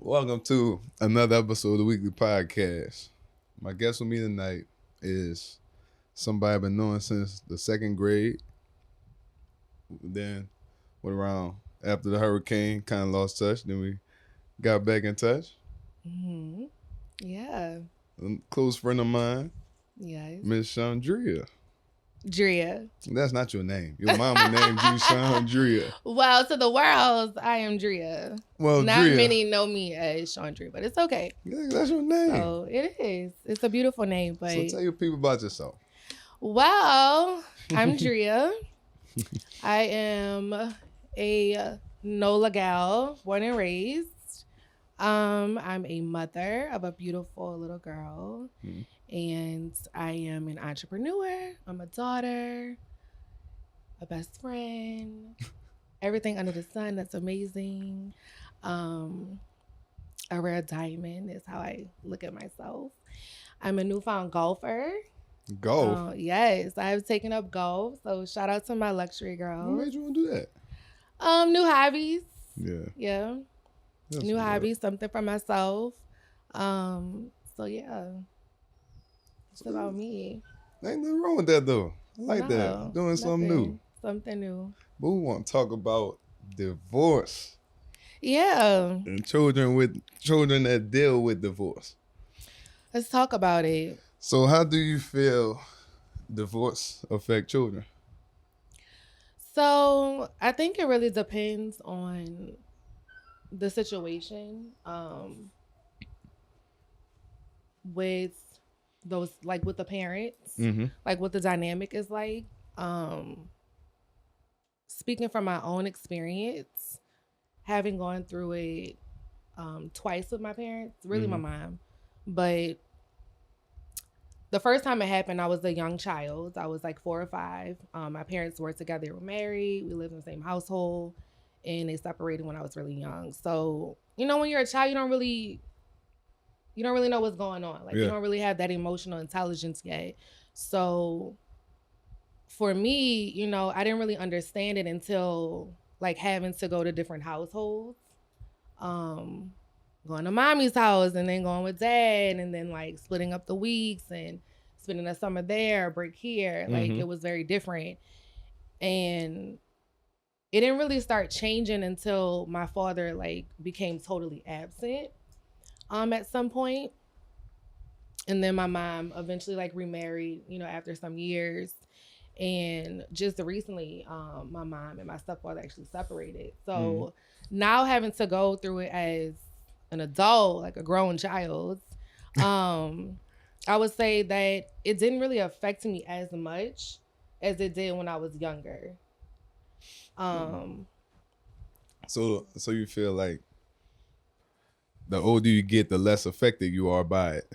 Welcome to another episode of the Weekly Podcast. My guest with me tonight is somebody I've been knowing since the second grade. Then went around after the hurricane, kind of lost touch. Then we got back in touch. Hmm. Yeah. A close friend of mine, Yes. Miss Chandria. Drea. That's not your name. Your mama named you Chandria. Well, to the world, I am Drea. Well, Not Drea. many know me as Chandria, but it's okay. Yeah, that's your name. So it is. It's a beautiful name, but So tell your people about yourself. well, I'm Drea. I am a NOLA gal, born and raised. I'm a mother of a beautiful little girl. Mhm. And I am an entrepreneur. I'm a daughter, a best friend, everything under the sun that's amazing. A rare diamond is how I look at myself. I'm a newfound golfer. Golf. Yes, I've taken up golf. So shout out to my luxury What girls. made you want to do that? New hobbies. Yeah. Yeah. That's New what's up. hobbies, something for myself. So yeah. It's about me. Ain't nothing wrong with that though. I like No, that. Doing something new. nothing. Something new. But we want to talk about divorce Yeah. and children that deal with divorce. Let's talk about it. So how do you feel divorce affect children? So I think it really depends on the situation. With those, like with the parents, Mm-hmm. like what the dynamic is like. Speaking from my own experience, having gone through it twice with my parents, really my mom, but the first time it happened, I was a young child. I was like 4 or 5. My parents were together, they were married. We lived in the same household, and they separated when I was really young. So, when you're a child, you don't really know what's going on. Like, you Yeah. don't really have that emotional intelligence yet. So, for me, I didn't really understand it until like having to go to different households. Going to mommy's house and then going with dad and then like splitting up the weeks and spending a summer there, a break here. Like Mhm. it was very different. And it didn't really start changing until my father like became totally absent at some point. And then my mom eventually like remarried, after some years. And just recently, my mom and my stepfather actually separated. So now having to go through it as an adult, like a grown child, I would say that it didn't really affect me as much as it did when I was younger. So you feel like the older you get, the less affected you are by it.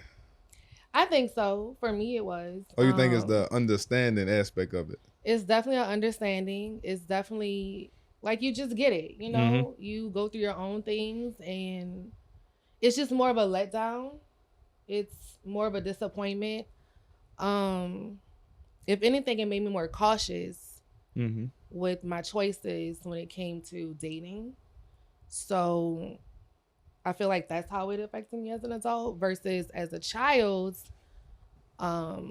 I think so. For me, it was. Or you think it's the understanding aspect of it? It's definitely an understanding. It's definitely like you just get it. You go through your own things, and it's just more of a letdown. It's more of a disappointment. If anything, it made me more cautious Mm-hmm. with my choices when it came to dating. So I feel like that's how it affected me as an adult versus as a child. I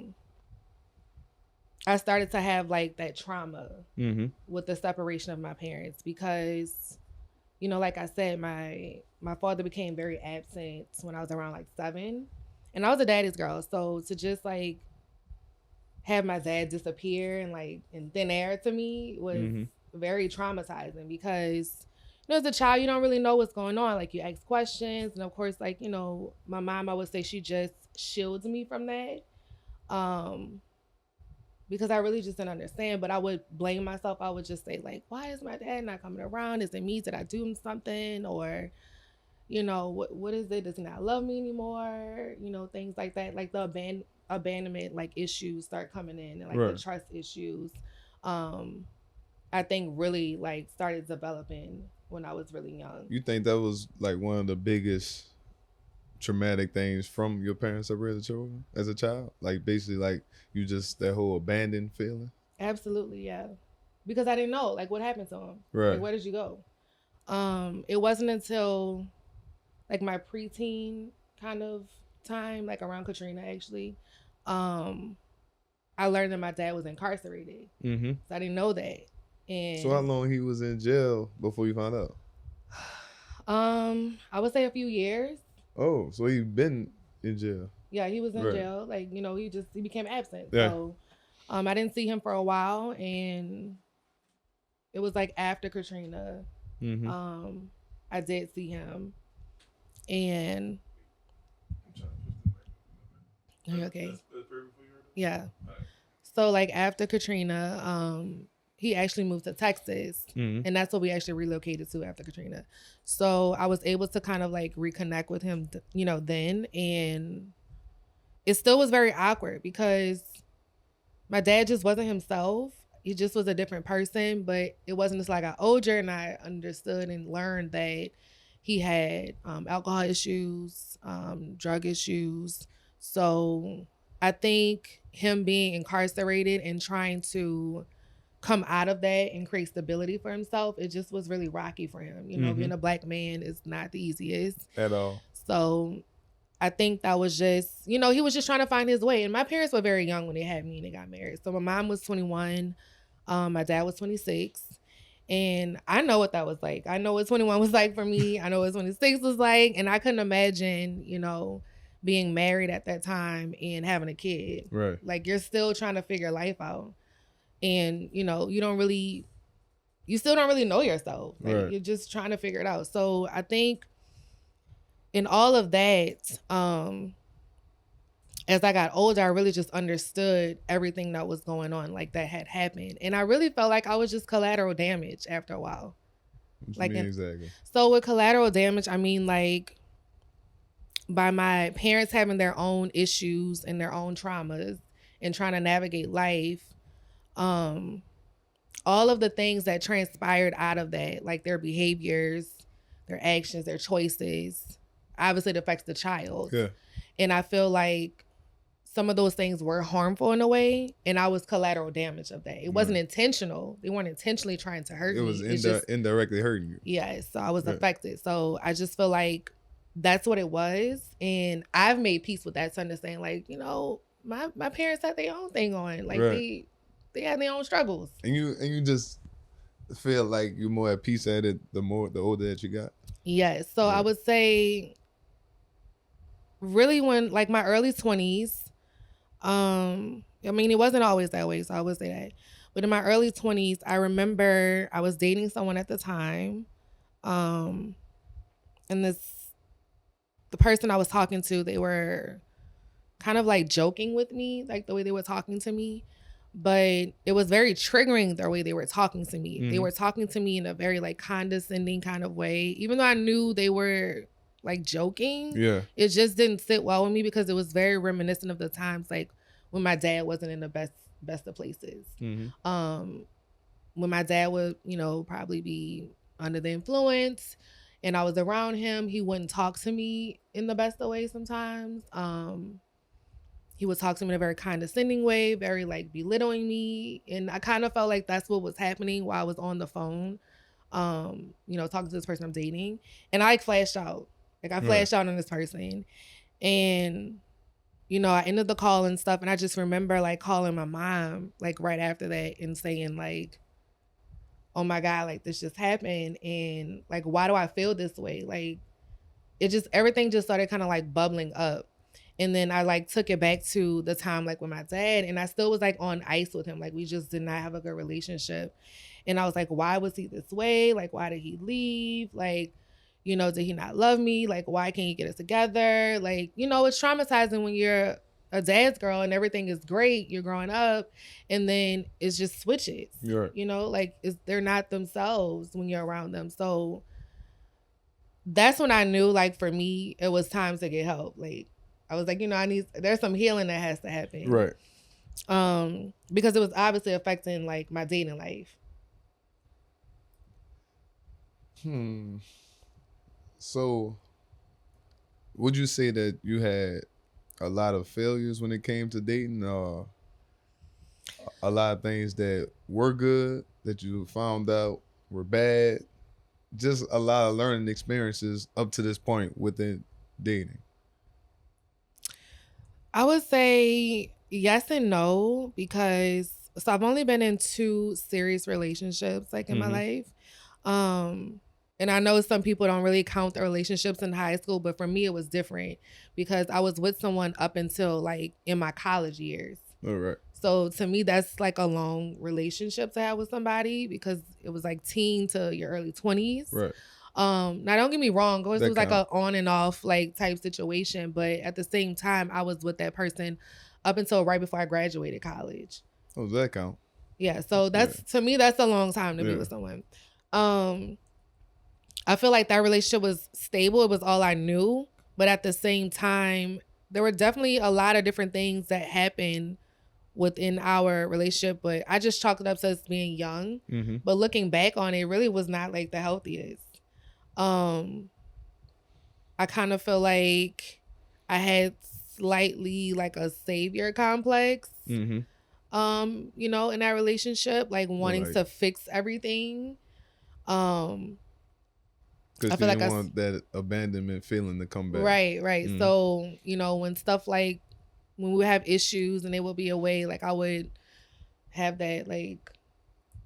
started to have like that trauma Mm-hmm. with the separation of my parents because, like I said, my father became very absent when I was around like 7, and I was a daddy's girl. So to just like have my dad disappear and like in thin air to me was very traumatizing because as a child you don't really know what's going on. Like you ask questions, and of course, like my mom, I would say she just shields me from that. Because I really just didn't understand, but I would blame myself. I would just say like, why is my dad not coming around? Is it me? Did I do him something? Or, what is it? Does he not love me anymore? Things like that. Like the abandonment like issues start coming in, and like Right. the trust issues. I think really like started developing when I was really young. You think that was like one of the biggest traumatic things from your parents separated children as a child? Like basically like you just that whole abandoned feeling? Absolutely, yeah. Because I didn't know like what happened to him. Right. Like, where did you go? It wasn't until like my preteen kind of time, like around Katrina actually, I learned that my dad was incarcerated. Mm-hmm. So I didn't know that. And So how long he was in jail before you found out? I would say a few years. Oh, so he been in jail. Yeah, he was in Right. jail. Like, you know, he became absent. Yeah. So I didn't see him for a while, and it was like after Katrina. Mm-hmm. I did see him. And are you okay? Yeah. So like after Katrina, he actually moved to Texas, Mm-hmm. and that's what we actually relocated to after Katrina. So I was able to kind of like reconnect with him, you know, then, and it still was very awkward because my dad just wasn't himself. He just was a different person, but it wasn't just like I got older and I understood and learned that he had alcohol issues, drug issues. So I think him being incarcerated and trying to come out of that and create stability for himself, it just was really rocky for him. You know, Mm-hmm. being a black man is not the easiest. At all. So I think that was just, you know, he was just trying to find his way. And my parents were very young when they had me and they got married. So my mom was 21. My dad was 26. And I know what that was like. I know what 21 was like for me. I know what 26 was like. And I couldn't imagine, you know, being married at that time and having a kid. Right. Like, you're still trying to figure life out. And, you know, you still don't really know yourself. Like, Right. You're just trying to figure it out. So I think in all of that, as I got older, I really just understood everything that was going on, like that had happened. And I really felt like I was just collateral damage after a while. What you Like, mean exactly? So with collateral damage, I mean like by my parents having their own issues and their own traumas and trying to navigate life, all of the things that transpired out of that, like their behaviors, their actions, their choices, obviously it affects the child. Yeah. And I feel like some of those things were harmful in a way, and I was collateral damage of that. It wasn't intentional. They weren't intentionally trying to hurt me. It was just indirectly hurting you. Yes, so I was affected. So I just feel like that's what it was, and I've made peace with that to understand, like, you know, my parents had their own thing on, like they had their own struggles. And you just feel like you're more at peace at it the older that you got. Yes, so I would say, really, when like my early 20s. I mean, it wasn't always that way, so I would say that. But in my early 20s, I remember I was dating someone at the time. And the person I was talking to, they were kind of like joking with me, like the way they were talking to me. But it was very triggering the way they were talking to me. They were talking to me in a very like condescending kind of way, even though I knew they were like joking. Yeah. It just didn't sit well with me because it was very reminiscent of the times like when my dad wasn't in the best of places. When my dad would, you know, probably be under the influence and I was around him, he wouldn't talk to me in the best of ways sometimes. He would talk to me in a very condescending way, very like belittling me. And I kind of felt like that's what was happening while I was on the phone, you know, talking to this person I'm dating. And I flashed out. Like I flashed out on this person. And, you know, I ended the call and stuff. And I just remember like calling my mom like right after that and saying like, oh my God, like this just happened. And like, why do I feel this way? Like everything just started kind of like bubbling up. And then I like took it back to the time like with my dad, and I still was like on ice with him. Like we just did not have a good relationship. And I was like, why was he this way? Like, why did he leave? Like, you know, did he not love me? Like, why can't you get it together? Like, you know, it's traumatizing when you're a dad's girl and everything is great. You're growing up and then it's just switches. Right. You know, like they're not themselves when you're around them. So that's when I knew like for me, it was time to get help. Like I was like, you know, there's some healing that has to happen. Right. Because it was obviously affecting like my dating life. So would you say that you had a lot of failures when it came to dating, or a lot of things that were good that you found out were bad? just a lot of learning experiences up to this point within dating? I would say yes and no, because so I've only been in 2 serious relationships like in my life. And I know some people don't really count the relationships in high school, but for me it was different because I was with someone up until like in my college years. All right. So to me, that's like a long relationship to have with somebody because it was like teen to your early 20s. Right. Now don't get me wrong, it That was like a count. on and off like type situation, but at the same time, I was with that person up until right before I graduated college. Oh, does that count? Yeah, so that's to me, that's a long time to be with someone. I feel like that relationship was stable. It was all I knew, but at the same time, there were definitely a lot of different things that happened within our relationship, but I just chalked it up to us being young. But looking back on it, really was not like the healthiest. I kind of feel like I had slightly like a savior complex, you know, in that relationship, like wanting to fix everything. Because you didn't want that abandonment feeling to come back. Right. So, you know, when stuff like, when we would have issues and they would be away, like I would have that like,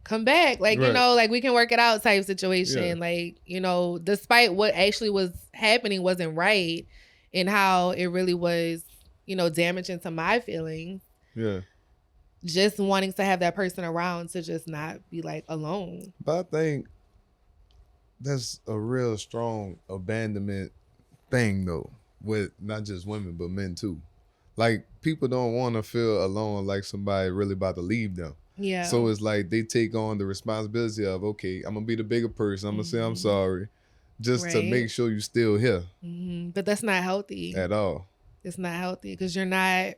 come back. Like, you know, like we can work it out type situation. Yeah. Like, you know, despite what actually was happening wasn't right and how it really was, you know, damaging to my feelings. Yeah. Just wanting to have that person around to just not be like alone. But I think that's a real strong abandonment thing though, with not just women but men too. Like people don't want to feel alone, like somebody really about to leave them. Yeah. So it's like they take on the responsibility of, okay, I'm gonna be the bigger person. I'm gonna say I'm sorry, just to make sure you still here. But that's not healthy at all. It's not healthy because you're not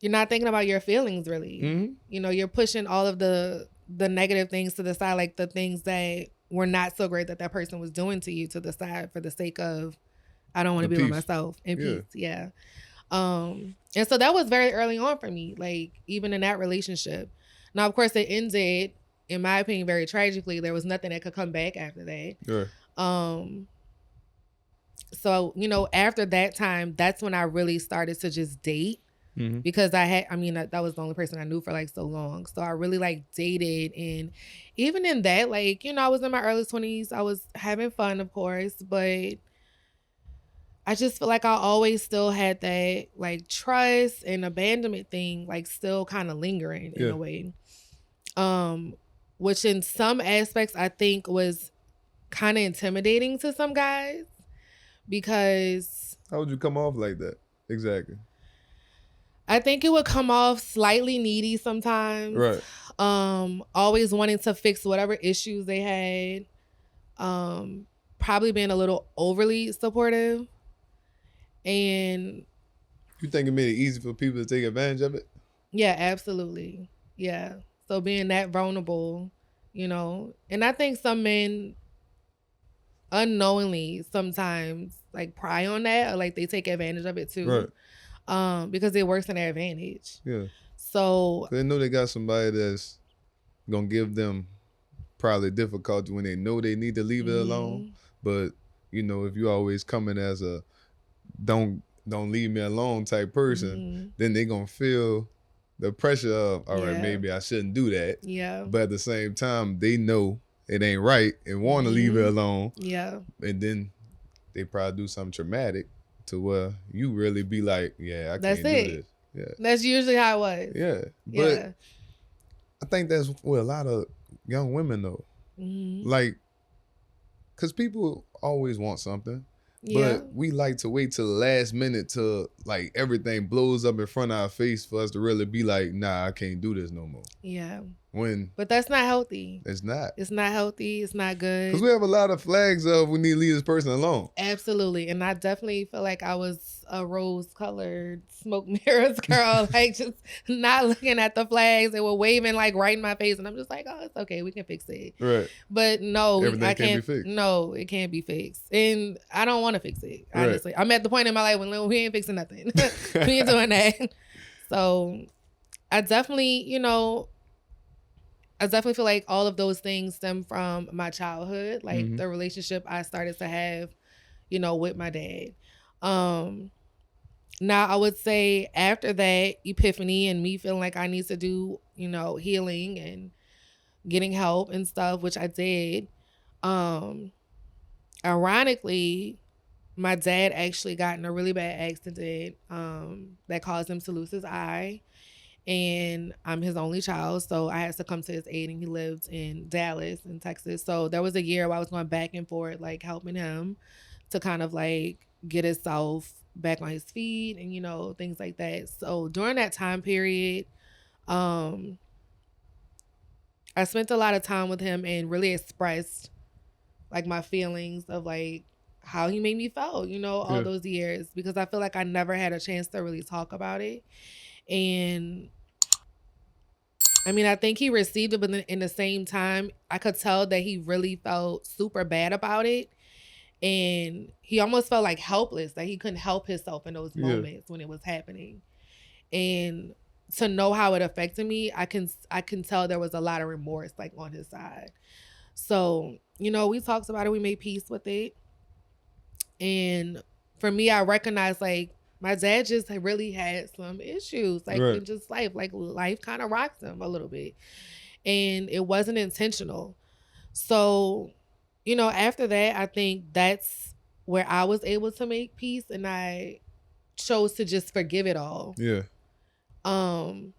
thinking about your feelings really. You know, you're pushing all of the negative things to the side, like the things that were not so great that person was doing to you to the side for the sake of, I don't want to be with myself in peace. Yeah. And so that was very early on for me, like even in that relationship. Now, of course, it ended, in my opinion, very tragically. There was nothing that could come back after that. So, you know, after that time, that's when I really started to just date. Because that was the only person I knew for like so long. So I really like dated, and even in that, like, you know, I was in my early 20s. I was having fun, of course, but I just feel like I always still had that like trust and abandonment thing, like still kind of lingering in a way. Which in some aspects I think was kind of intimidating to some guys, because how would you come off like that? Exactly. I think it would come off slightly needy sometimes. Right. Always wanting to fix whatever issues they had. Probably being a little overly supportive. And you think it made it easy for people to take advantage of it? Yeah, absolutely. Yeah. So being that vulnerable, you know, and I think some men unknowingly sometimes like pry on that, or like they take advantage of it too. Right. Because it works in their advantage. Yeah. So they know they got somebody that's gonna give them probably difficulty when they know they need to leave it alone. But you know, if you always coming as a don't leave me alone type person, then they gonna feel the pressure of, all right, maybe I shouldn't do that. Yeah. But at the same time, they know it ain't right and want to leave it alone. Yeah. And then they probably do something traumatic to where you really be like, yeah, I can't do this. Yeah. That's usually how it was. Yeah. But I think that's with a lot of young women though. Like, cause people always want something. But we like to wait till the last minute till like everything blows up in front of our face for us to really be like, nah, I can't do this no more. Yeah. But that's not healthy. It's not. It's not healthy. It's not good. Because we have a lot of flags of we need to leave this person alone. Absolutely. And I definitely feel like I was a rose-colored smoke mirrors girl, like just not looking at the flags. They were waving like right in my face. And I'm just like, oh, it's okay. We can fix it. Right. But no, everything I can't can't be fixed. No, it can't be fixed. And I don't want to fix it, honestly. Right. I'm at the point in my life when we ain't fixing nothing. We ain't doing that. So I definitely, you know, I definitely feel like all of those things stem from my childhood, like Mm-hmm. the relationship I started to have, you know, with my dad. Um, Now I would say after that epiphany and me feeling like I need to do, you know, healing and getting help and stuff, which I did. Um, Ironically, my dad actually got in a really bad accident that caused him to lose his eye. And I'm his only child, so I had to come to his aid, and he lived in Dallas in Texas. So there was a year where I was going back and forth, like helping him to kind of like get himself back on his feet and, you know, things like that. So during that time period, um, I spent a lot of time with him and really expressed like my feelings of like how he made me feel, you know, all Yeah. those years, because I feel like I never had a chance to really talk about it. And I mean, I think he received it, but then in the same time, I could tell that he really felt super bad about it. And he almost felt like helpless, like he couldn't help himself in those Yeah. moments when it was happening. And to know how it affected me, I can tell there was a lot of remorse like on his side. So, you know, we talked about it, we made peace with it. And for me, I recognized like my dad just really had some issues, like Right. in just life kind of rocks him a little bit. And it wasn't intentional. So, you know, after that, I think that's where I was able to make peace, and I chose to just forgive it all. Yeah. Um,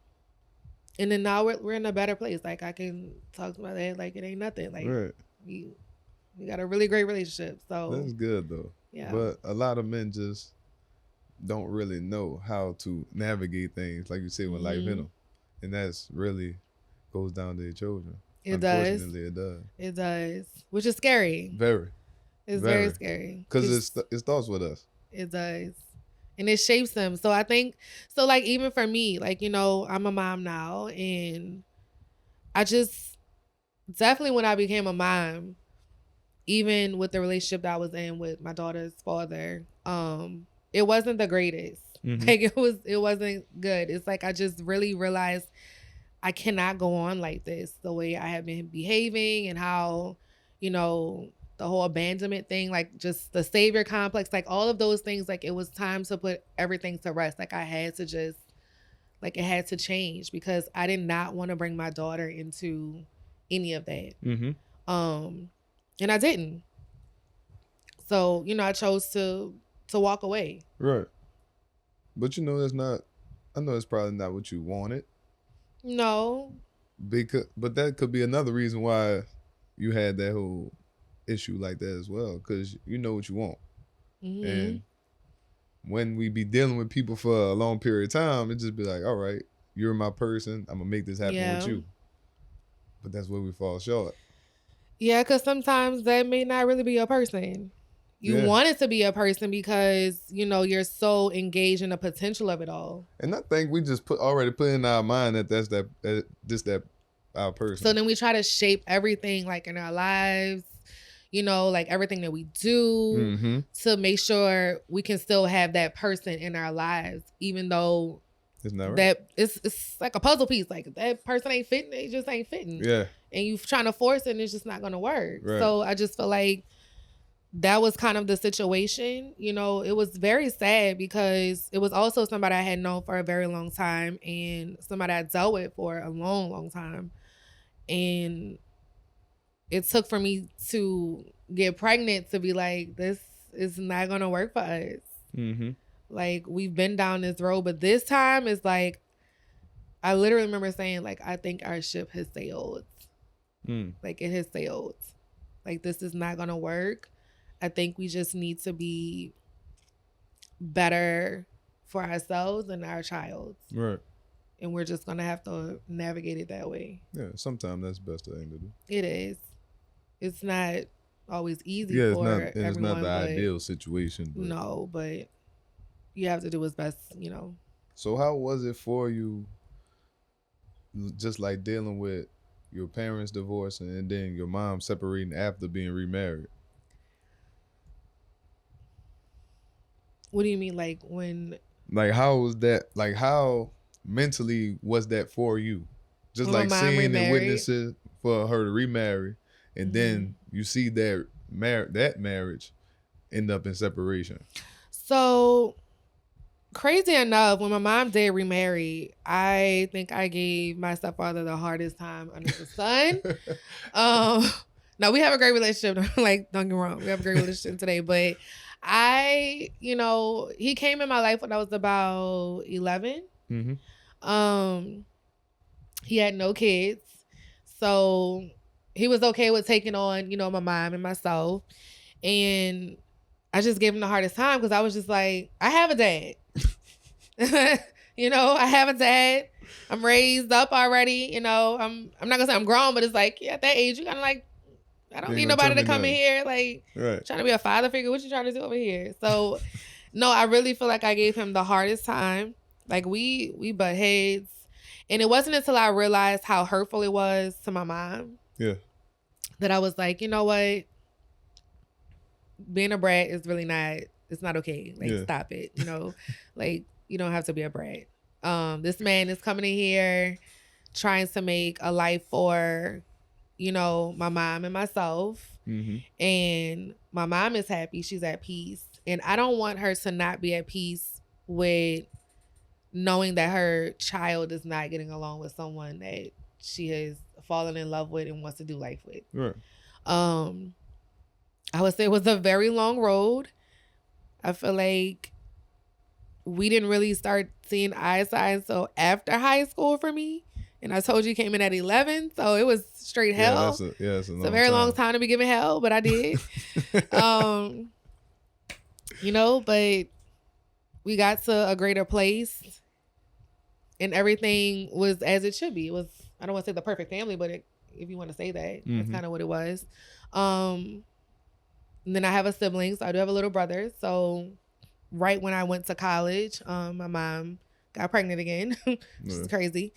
and then now we're in a better place. Like I can talk to my dad like it ain't nothing. Like Right. we got a really great relationship. So That's good though. yeah. But a lot of men just don't really know how to navigate things, like you say, when life hit them, and that's really goes down to their children. It does. Unfortunately, it does. It does, which is scary. Very. It's very scary Because it starts with us. It does. And it shapes them. So I think, so like even for me, like, you know, I'm a mom now, and I just definitely when I became a mom, even with the relationship that I was in with my daughter's father, it wasn't the greatest. Mhm. Like it wasn't good. It's like I just really realized I cannot go on like this, the way I have been behaving and how, you know, the whole abandonment thing, like just the savior complex, like all of those things, like it was time to put everything to rest. Like I had to just, like it had to change because I did not want to bring my daughter into any of that. Mm-hmm. And I didn't. So, you know, I chose to walk away. Right. But you know, that's not, I know it's probably not what you wanted. No. But that could be another reason why you had that whole issue like that as well, because you know what you want. Mm-hmm. And when we be dealing with people for a long period of time, it just be like, all right, you're my person. I'm gonna make this happen with you. But that's where we fall short. Yeah, because sometimes that may not really be a person. You want it to be a person because, you know, you're so engaged in the potential of it all. And I think we just already put in our mind that that's that our person. So then we try to shape everything like in our lives, you know, like everything that we do to make sure we can still have that person in our lives, even though it's not right. That it's like a puzzle piece. Like that person ain't fitting, it just ain't fitting. Yeah. And you trying to force it and it's just not gonna work. Right. So I just feel like that was kind of the situation. You know, it was very sad because it was also somebody I had known for a very long time and somebody I dealt with for a long, long time. And it took for me to get pregnant to be like, this is not gonna work for us. Mm-hmm. Like we've been down this road, but this time it's like, I literally remember saying like, I think our ship has sailed. Like it has sailed. Like this is not gonna work. I think we just need to be better for ourselves and our child. Right. And we're just gonna have to navigate it that way. Yeah, sometimes that's the best thing to do. It is. It's not always easy everyone. for everyone. It's not the ideal situation. But. No, but you have to do what's best, you know. So how was it for you, just like dealing with your parents divorcing and then your mom separating after being remarried? What do you mean, like when? Like how was that? Like how mentally was that for you? just When my like mom seeing and remarried. witnessing for her to remarry, and then you see that marriage end up in separation. So crazy enough, when my mom did remarry, I think I gave my stepfather the hardest time under the sun. No, we have a great relationship. Like, don't get me wrong, we have a great relationship today. But he came in my life when I was about 11. He had no kids, so he was okay with taking on, my mom and myself. And I just gave him the hardest time because I was just like, I have a dad. I have a dad. I'm raised up already. I'm not gonna say I'm grown, but it's like, at that age, you kind of like, I don't need nobody to come in here like trying to be a father figure. What you trying to do over here? So, no, I really feel like I gave him the hardest time. Like we butt heads, and it wasn't until I realized how hurtful it was to my mom. Yeah. That I was like, you know what? Being a brat is really not. It's not okay. Like, stop it. Like, you don't have to be a brat. This man is coming in here trying to make a life for, my mom and myself. And my mom is happy. She's at peace. And I don't want her to not be at peace with knowing that her child is not getting along with someone that she has fallen in love with and wants to do life with. Right. I would say it was a very long road. I feel like we didn't really start seeing eye to eye until after high school for me. And I told you he came in at 11, so it was straight hell. It's a very long time to be giving hell, but I did. But we got to a greater place, and everything was as it should be. It was, I don't want to say the perfect family, but if you want to say that, that's kind of what it was. And then I have a sibling, so I do have a little brother. So right when I went to college, my mom got pregnant again, which is crazy.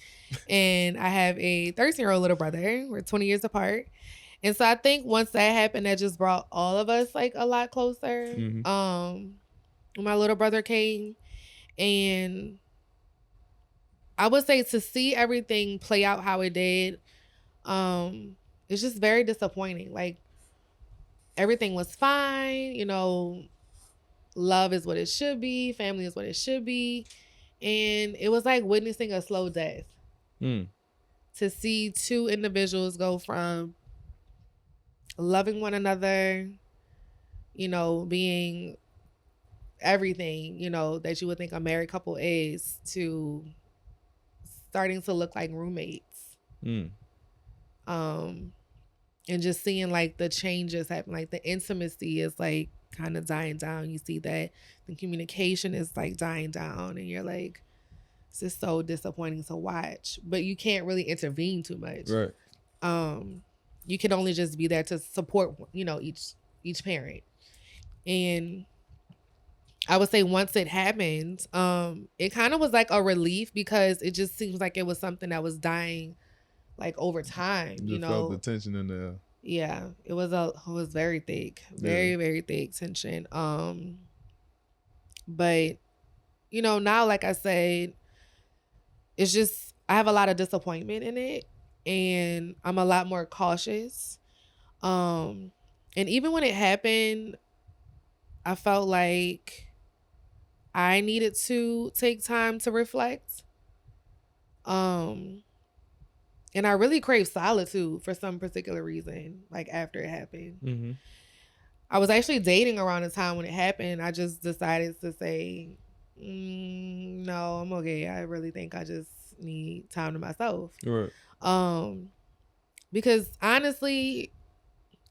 And I have a 13-year-old little brother. We're 20 years apart. And so I think once that happened, that just brought all of us like a lot closer. When my little brother came, and I would say to see everything play out how it did, it's just very disappointing. Like, everything was fine, love is what it should be, family is what it should be. And it was like witnessing a slow death. To see two individuals go from loving one another, being everything, that you would think a married couple is, to starting to look like roommates. And just seeing like the changes happen, like the intimacy is like kind of dying down. You see that the communication is like dying down, and you're like, it's just so disappointing to watch. But you can't really intervene too much. Right. You can only just be there to support, each parent. And I would say once it happened, it kind of was like a relief, because it just seems like it was something that was dying like over time. You felt the tension in there. Yeah, it was very thick, very, very thick tension. But now, like I said, it's just, I have a lot of disappointment in it, and I'm a lot more cautious. And even when it happened, I felt like I needed to take time to reflect. And I really crave solitude for some particular reason, like after it happened. I was actually dating around the time when it happened. I just decided to say, no, I'm okay. I really think I just need time to myself. Right. Because honestly,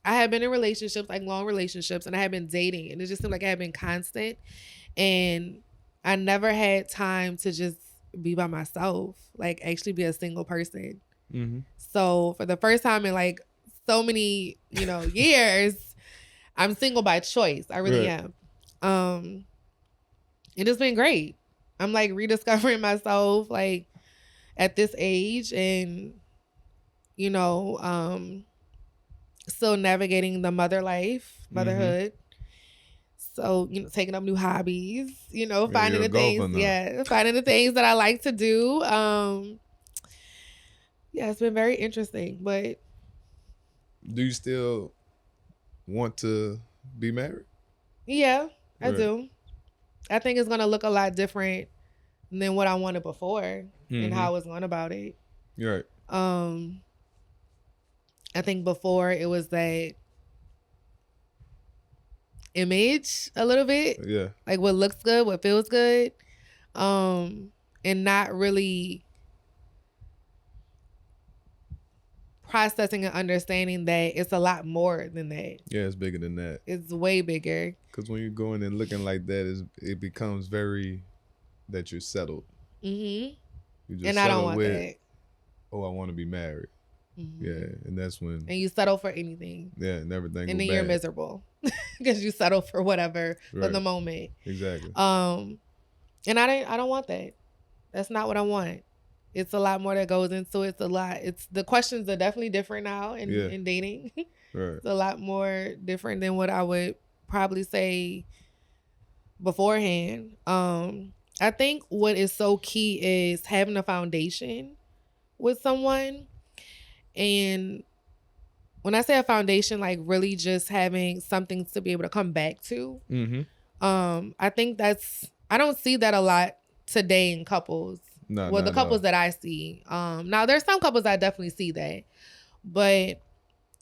I had been in relationships, like long relationships, and I had been dating, and it just seemed like I had been constant. And I never had time to just be by myself, like actually be a single person. So for the first time in like so many, years, I'm single by choice. I really am. And it's been great. I'm like rediscovering myself like at this age, and still navigating the motherhood. So, taking up new hobbies, finding the things that I like to do. Yeah, it's been very interesting. But Do you still want to be married? yeah, I Right. do. I think it's gonna look a lot different than what I wanted before and Mm-hmm. how I was going about it. You're right. I think before it was that image a little bit, Yeah. like what looks good, what feels good, and not really processing and understanding that it's a lot more than that. Yeah, it's bigger than that. It's way bigger. Because when you're going and looking like that, it becomes very that you're settled. Mm-hmm. You just And I don't settle want with, that. oh, I want to be married. Mm-hmm. Yeah, and that's when. And you settle for anything. Yeah, and everything. And go then bad. you're miserable because you settle for whatever for the moment. Exactly. And I don't want that. That's not what I want. It's a lot more that goes into it. It's a lot. It's the questions are definitely different now in dating. Right. It's a lot more different than what I would probably say beforehand. I think what is so key is having a foundation with someone. And when I say a foundation, like really just having something to be able to come back to. Mm-hmm. I think I don't see that a lot today in couples. No, well, the couples that I see. Now there's some couples I definitely see that, but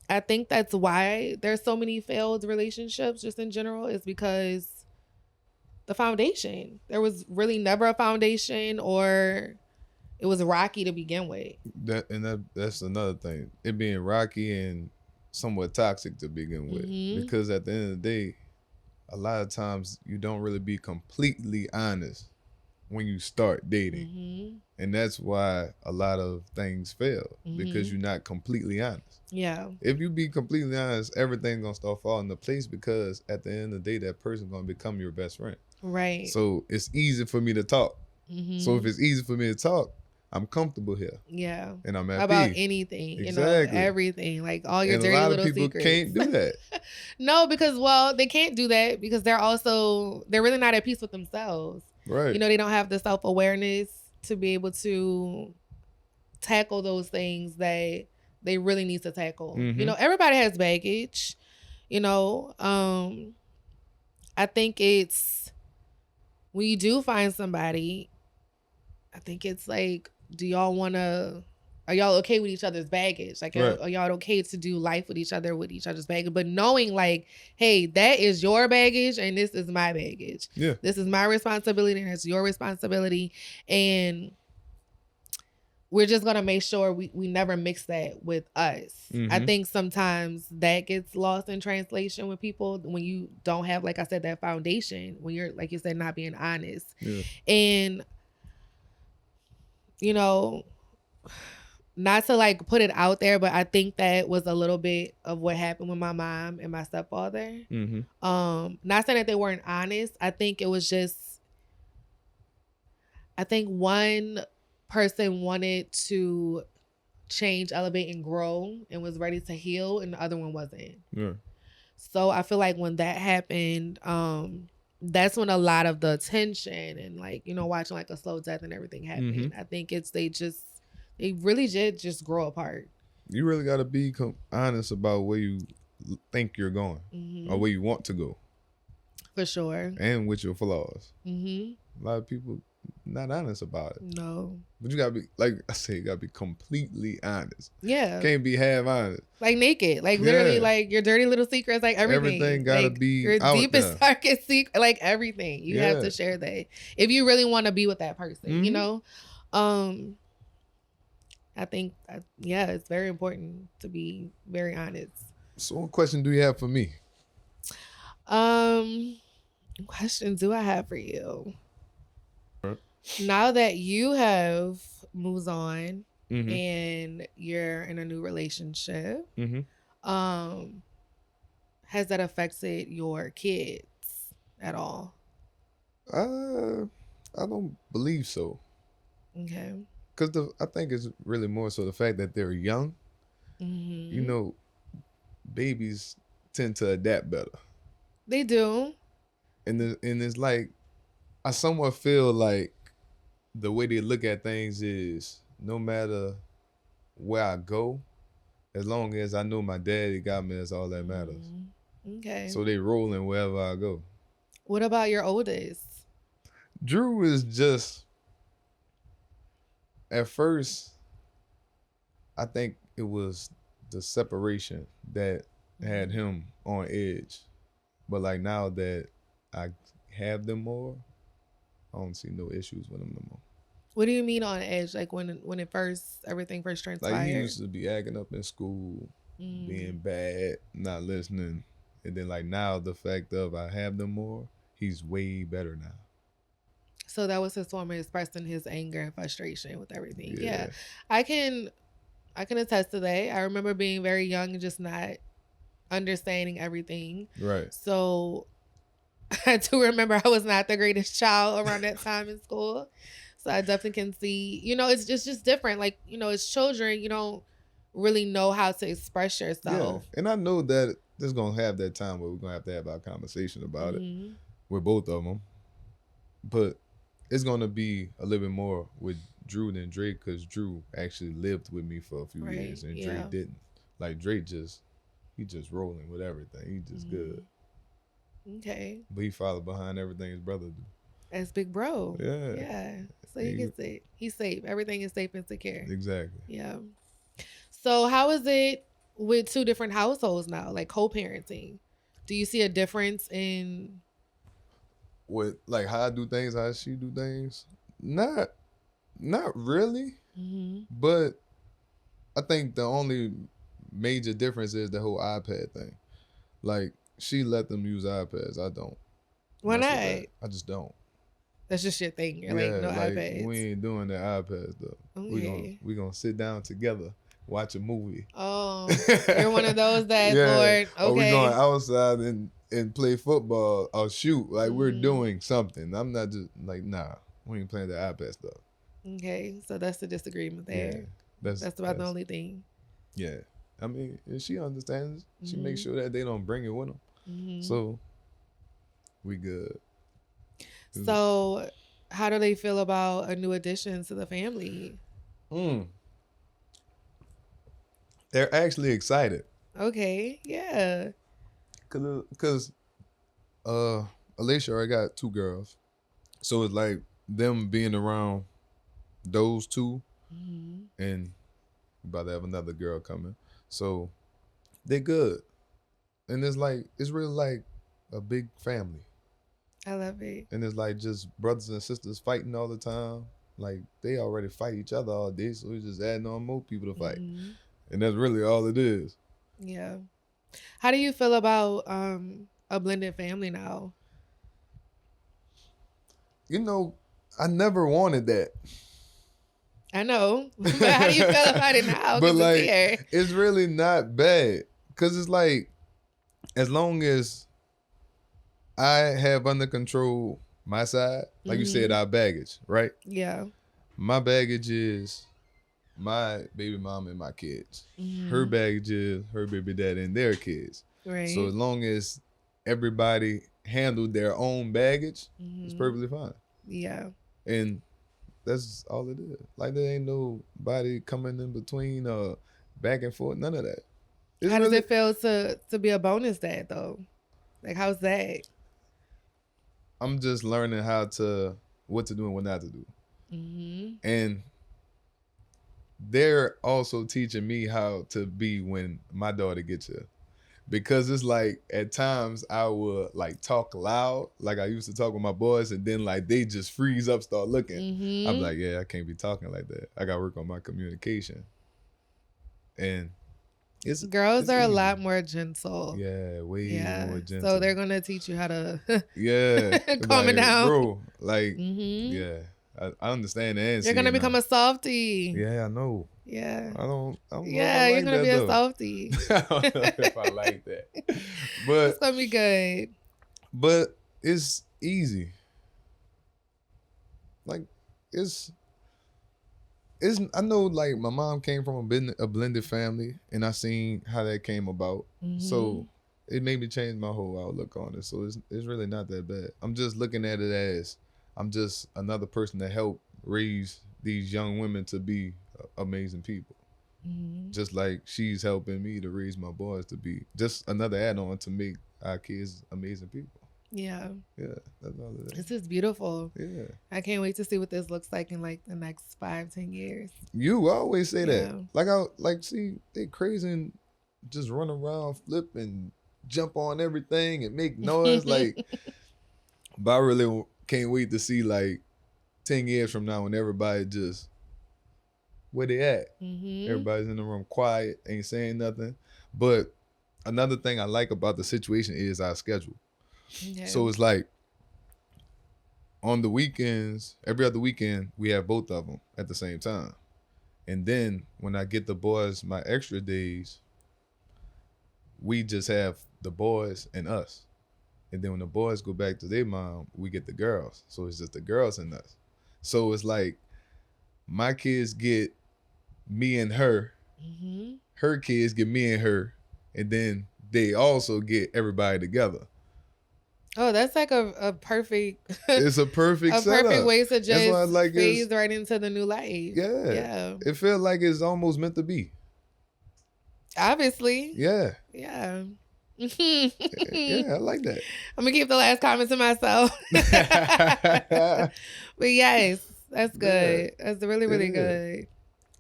I think that's why there's so many failed relationships just in general is because the foundation. There was really never a foundation, or it was rocky to begin with. That's another thing. It being rocky and somewhat toxic to begin with, because at the end of the day, a lot of times you don't really be completely honest when you start dating, and that's why a lot of things fail because you're not completely honest. Yeah. If you be completely honest, everything's gonna start falling into place because at the end of the day, that person's gonna become your best friend. Right. So it's easy for me to talk. So if it's easy for me to talk, I'm comfortable here. Yeah. And I'm happy. About anything. Exactly. You know, everything. Like all your and dirty little secrets. A lot of people can't do that. No, because, well, they can't do that because they're really not at peace with themselves. Right. You know, they don't have the self-awareness to be able to tackle those things that they really need to tackle. You know, everybody has baggage. You know, I think it's when you do find somebody, I think it's like, are y'all okay with each other's baggage? Like, are y'all okay to do life with each other's baggage? But knowing like, hey, that is your baggage and this is my baggage. Yeah. This is my responsibility and it's your responsibility. And we're just going to make sure we never mix that with us. I think sometimes that gets lost in translation with people when you don't have, like I said, that foundation, when you're, like you said, not being honest. Yeah. And, you know, not to like put it out there, but I think that was a little bit of what happened with my mom and my stepfather. Not saying that they weren't honest. I think it was just, I think one person wanted to change, elevate, and grow and was ready to heal, and the other one wasn't. Yeah. So I feel like when that happened, that's when a lot of the tension and like, you know, watching like a slow death and everything happened. I think they really did just grow apart. You really got to be honest about where you think you're going or where you want to go. For sure. And with your flaws. A lot of people not honest about it. No. But you got to be, like I say, you got to be completely honest. Yeah. Can't be half honest. Like naked. Like literally like your dirty little secrets, like everything. Everything got to like, be your out deepest, there. darkest secret, like everything. You have to share that. If you really want to be with that person, you know? I think, it's very important to be very honest. So what question do you have for me? Question do I have for you? Now that you have moved on and you're in a new relationship, has that affected your kids at all? I don't believe so. Okay. Because I think it's really more so the fact that they're young. You know, babies tend to adapt better. They do. And it's like, I somewhat feel like the way they look at things is no matter where I go, as long as I know my daddy got me, that's all that matters. Okay. So they rolling wherever I go. What about your oldest? Drew is just, at first, I think it was the separation that had him on edge. But like now that I have them more, I don't see no issues with him no more. What do you mean on edge? Like when everything first transpired? Like he used to be acting up in school, Mm. being bad, not listening. And then like now the fact of I have them more, he's way better now. So that was his form of expressing his anger and frustration with everything. Yeah. I can attest to that. I remember being very young and just not understanding everything. Right. So I do remember I was not the greatest child around that time in school. So I definitely can see, it's just different. Like, as children, you don't really know how to express yourself. Yeah. And I know that there's going to have that time where we're going to have our conversation about it with both of them. But it's going to be a little bit more with Drew than Drake, because Drew actually lived with me for a few years and Drake didn't. Like Drake he just rolling with everything. He just good. Okay. But he followed behind everything his brother do. As big bro. Yeah. Yeah. So he gets it. He's safe. Everything is safe and secure. Exactly. Yeah. So how is it with two different households now, like co-parenting? Do you see a difference in with like how I do things, how she do things? Not really. But I think the only major difference is the whole iPad thing. Like she let them use iPads. I don't. Why not? I just don't. That's just your thing. You're like, no iPads. We ain't doing the iPads though. Okay. We gonna sit down together, watch a movie. Oh, you're one of those that Lord. Okay. Or we going outside and play football or shoot. Like we're doing something. I'm not just like, nah, we ain't playing the iPad stuff. Okay, so that's the disagreement there. Yeah, that's about the only thing. Yeah, I mean, she understands. She makes sure that they don't bring it with them. So we good. So, how do they feel about a new addition to the family? They're actually excited. Okay, yeah. Cause Alicia already got 2 girls, so it's like them being around those 2, and about to have another girl coming, so they good, and it's really like a big family. I love it. And it's like just brothers and sisters fighting all the time. Like they already fight each other all day, so we're just adding on more people to fight. And that's really all it is. Yeah. How do you feel about a blended family now? I never wanted that. I know. But how do you feel about it now? But like, it's really not bad. Cause it's like, as long as I have under control my side, like you said, our baggage, right? Yeah. My baggage is my baby mom and my kids. Her baggage is her baby dad and their kids. Right. So as long as everybody handled their own baggage, it's perfectly fine. Yeah. And that's all it is. Like there ain't nobody coming in between back and forth, none of that. How does it feel to be a bonus dad though? Like how's that? I'm just learning what to do and what not to do. And they're also teaching me how to be when my daughter gets here. Because it's like at times I would like talk loud like I used to talk with my boys, and then like they just freeze up, start looking. I'm like, yeah, I can't be talking like that. I gotta work on my communication. And girls are easy. A lot more gentle. Yeah, way more gentle. So they're gonna teach you how to calm it down. Bro, like yeah. I understand the answer. You're gonna become a softie. Yeah, I know. Yeah. I don't yeah, you're gonna be a softie. I don't know if I like that. But it's gonna be good. But it's easy. Like it's I know like my mom came from a blended family, and I seen how that came about. So it made me change my whole outlook on it. So it's really not that bad. I'm just looking at it as I'm just another person to help raise these young women to be amazing people. Just like she's helping me to raise my boys to be just another add-on to make our kids amazing people. Yeah. Yeah, that's all it is. This is beautiful. Yeah. I can't wait to see what this looks like in like the next 5-10 years. You always say Yeah. that. See, they crazy and just run around, flip and jump on everything and make noise. But I really can't wait to see like 10 years from now when everybody just where they at. Everybody's in the room quiet, ain't saying nothing. But another thing I like about the situation is our schedule. Okay. So it's like on the weekends, every other weekend, we have both of them at the same time. And then when I get the boys my extra days, we just have the boys and us. And then when the boys go back to their mom, we get the girls. So it's just the girls and us. So it's like my kids get me and her, her kids get me and her, and then they also get everybody together. Oh, that's like a perfect. It's a perfect setup. Perfect way to just like phase right into the new life. Yeah. It feels like it's almost meant to be. Obviously. Yeah. Yeah. Yeah, I like that. I'm gonna keep the last comment to myself. But yes, that's good. Yeah. That's really, really good.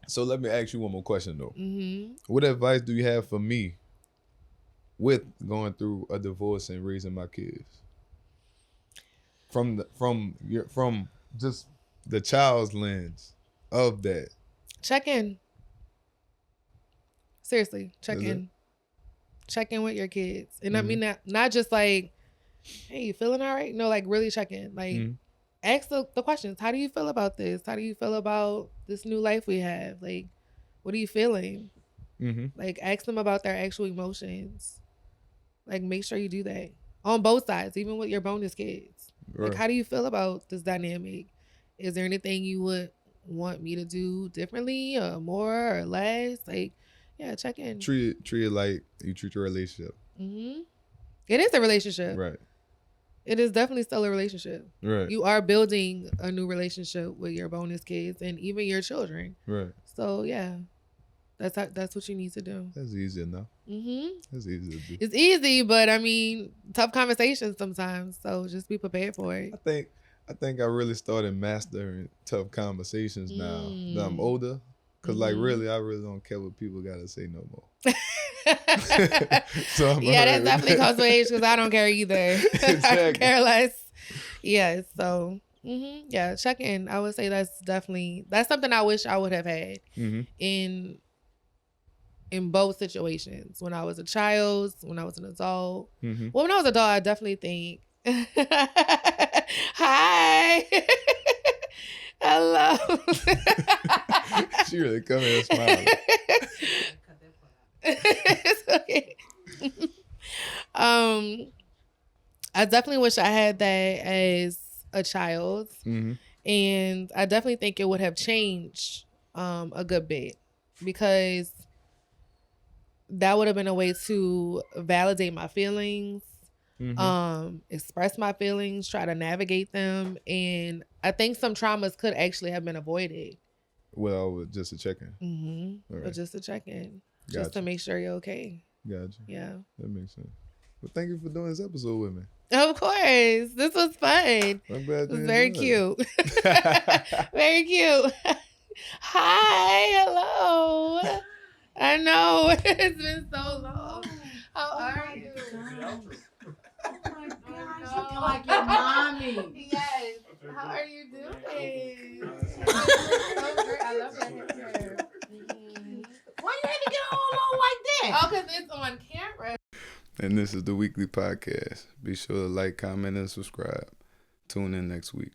So let me ask you one more question though. What advice do you have for me with going through a divorce and raising my kids? From just the child's lens of that. Check in. Seriously, check in. Check in with your kids. And I mean not just like, hey, you feeling all right? No, like really check in. Like ask the questions. How do you feel about this? How do you feel about this new life we have? Like, what are you feeling? Like ask them about their actual emotions. Like make sure you do that. On both sides, even with your bonus kids. Right. Like how do you feel about this dynamic? Is there anything you would want me to do differently or more or less? Like, yeah, check in. Treat it like you treat your relationship. It is a relationship. Right. It is definitely still a relationship. Right. You are building a new relationship with your bonus kids and even your children. Right. So yeah, that's what you need to do. That's easy enough. That's easy to do. It's easy, but I mean, tough conversations sometimes. So just be prepared for it. I think I really started mastering tough conversations now that I'm older. Cause like really, I really don't care what people gotta say no more. So that definitely comes with age because I don't care either. Exactly. I don't care less. Yeah. So yeah, check in. I would say that's something I wish I would have had in both situations. When I was a child, when I was an adult. Well, when I was an adult, I definitely think. Hi. Hello. She really come here and smile. It's okay. I definitely wish I had that as a child. And I definitely think it would have changed a good bit because that would have been a way to validate my feelings, express my feelings, try to navigate them. And I think some traumas could actually have been avoided. Well, just a check-in. Right. But just a check-in. Gotcha. Just to make sure you're okay. Gotcha. Yeah. That makes sense. Well, thank you for doing this episode with me. Of course. This was fun. I'm glad you very cute. Very cute. Hi. Hello. I know. It's been so long. How are you? Oh my gosh, you look like your mommy. Yes. How are you doing? I love your hair. Why you had to get all low like that? Oh, because it's on camera. And this is the weekly podcast. Be sure to like, comment, and subscribe. Tune in next week.